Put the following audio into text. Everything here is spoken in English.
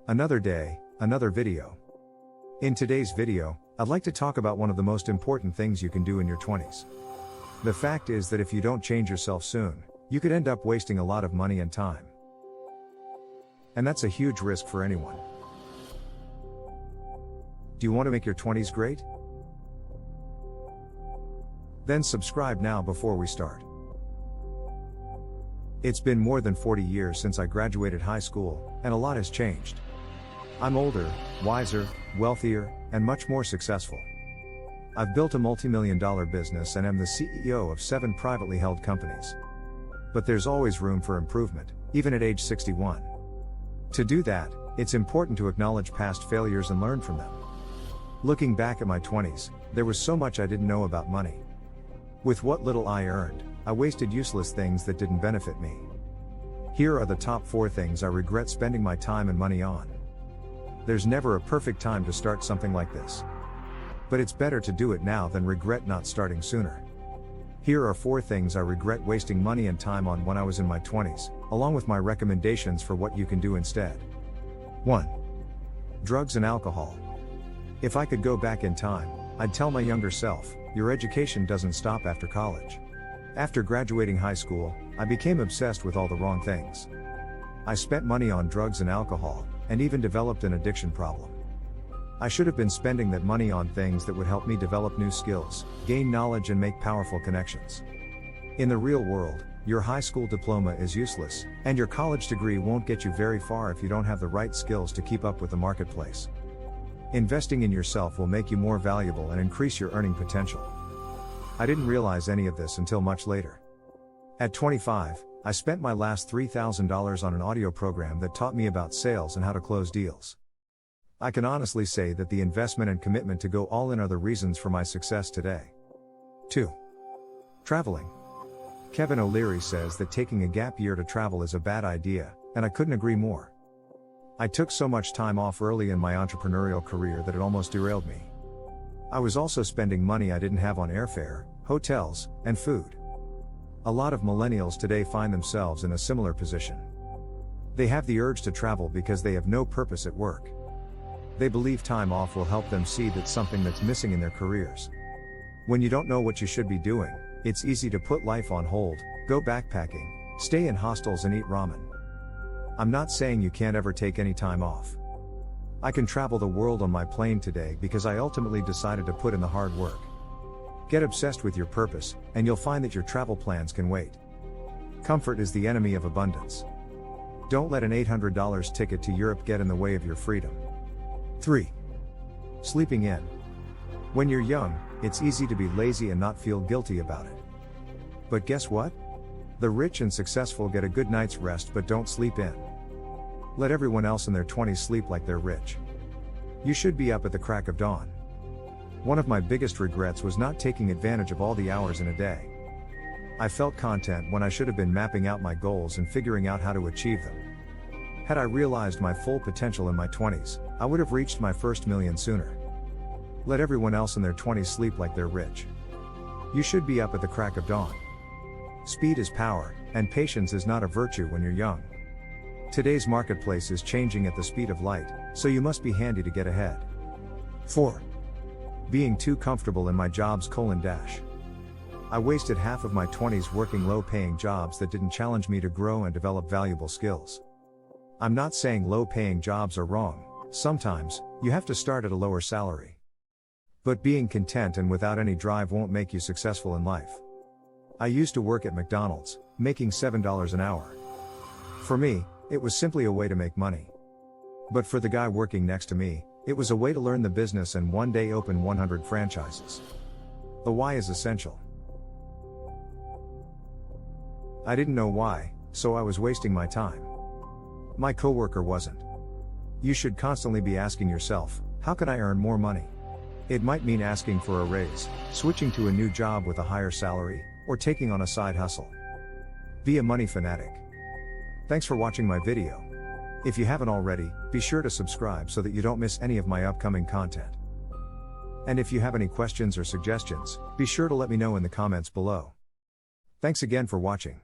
Another day, another video. In today's video, I'd like to talk about one of the most important things you can do in your 20s. The fact is that if you don't change yourself soon, you could end up wasting a lot of money and time. And that's a huge risk for anyone. Do you want to make your 20s great? Then subscribe now before we start. It's been more than 40 years since I graduated high school, and a lot has changed. I'm older, wiser, wealthier, and much more successful. I've built a multi-million-dollar business and am the CEO of 7 privately held companies. But there's always room for improvement, even at age 61. To do that, it's important to acknowledge past failures and learn from them. Looking back at my 20s, there was so much I didn't know about money. With what little I earned, I wasted useless things that didn't benefit me. Here are the top 4 things I regret spending my time and money on. There's never a perfect time to start something like this. But it's better to do it now than regret not starting sooner. Here are 4 things I regret wasting money and time on when I was in my 20s, along with my recommendations for what you can do instead. 1. Drugs and alcohol. If I could go back in time, I'd tell my younger self, your education doesn't stop after college. After graduating high school, I became obsessed with all the wrong things. I spent money on drugs and alcohol, and even developed an addiction problem. I should have been spending that money on things that would help me develop new skills, gain knowledge, and make powerful connections. In the real world, your high school diploma is useless, and your college degree won't get you very far if you don't have the right skills to keep up with the marketplace. Investing in yourself will make you more valuable and increase your earning potential. I didn't realize any of this until much later. At 25, I spent my last $3,000 on an audio program that taught me about sales and how to close deals. I can honestly say that the investment and commitment to go all in are the reasons for my success today. 2. Traveling. Kevin O'Leary says that taking a gap year to travel is a bad idea, and I couldn't agree more. I took so much time off early in my entrepreneurial career that it almost derailed me. I was also spending money I didn't have on airfare, hotels, and food. A lot of millennials today find themselves in a similar position. They have the urge to travel because they have no purpose at work. They believe time off will help them see that something that's missing in their careers. When you don't know what you should be doing, it's easy to put life on hold, go backpacking, stay in hostels and eat ramen. I'm not saying you can't ever take any time off. I can travel the world on my plane today because I ultimately decided to put in the hard work. Get obsessed with your purpose, and you'll find that your travel plans can wait. Comfort is the enemy of abundance. Don't let an $800 ticket to Europe get in the way of your freedom. 3. Sleeping in. When you're young, it's easy to be lazy and not feel guilty about it. But guess what? The rich and successful get a good night's rest but don't sleep in. Let everyone else in their 20s sleep like they're rich. You should be up at the crack of dawn. One of my biggest regrets was not taking advantage of all the hours in a day. I felt content when I should have been mapping out my goals and figuring out how to achieve them. Had I realized my full potential in my 20s, I would have reached my first million sooner. Let everyone else in their 20s sleep like they're rich. You should be up at the crack of dawn. Speed is power, and patience is not a virtue when you're young. Today's marketplace is changing at the speed of light, so you must be handy to get ahead. 4. Being too comfortable in my jobs: I wasted half of my 20s working low-paying jobs that didn't challenge me to grow and develop valuable skills. I'm not saying low-paying jobs are wrong. Sometimes, you have to start at a lower salary. But being content and without any drive won't make you successful in life. I used to work at McDonald's, making $7 an hour. For me, it was simply a way to make money. But for the guy working next to me, it was a way to learn the business and one day open 100 franchises. The why is essential. I didn't know why, so I was wasting my time. My coworker wasn't. You should constantly be asking yourself, how can I earn more money? It might mean asking for a raise, switching to a new job with a higher salary, or taking on a side hustle. Be a money fanatic. Thanks for watching my video. If you haven't already, be sure to subscribe so that you don't miss any of my upcoming content. And if you have any questions or suggestions, be sure to let me know in the comments below. Thanks again for watching.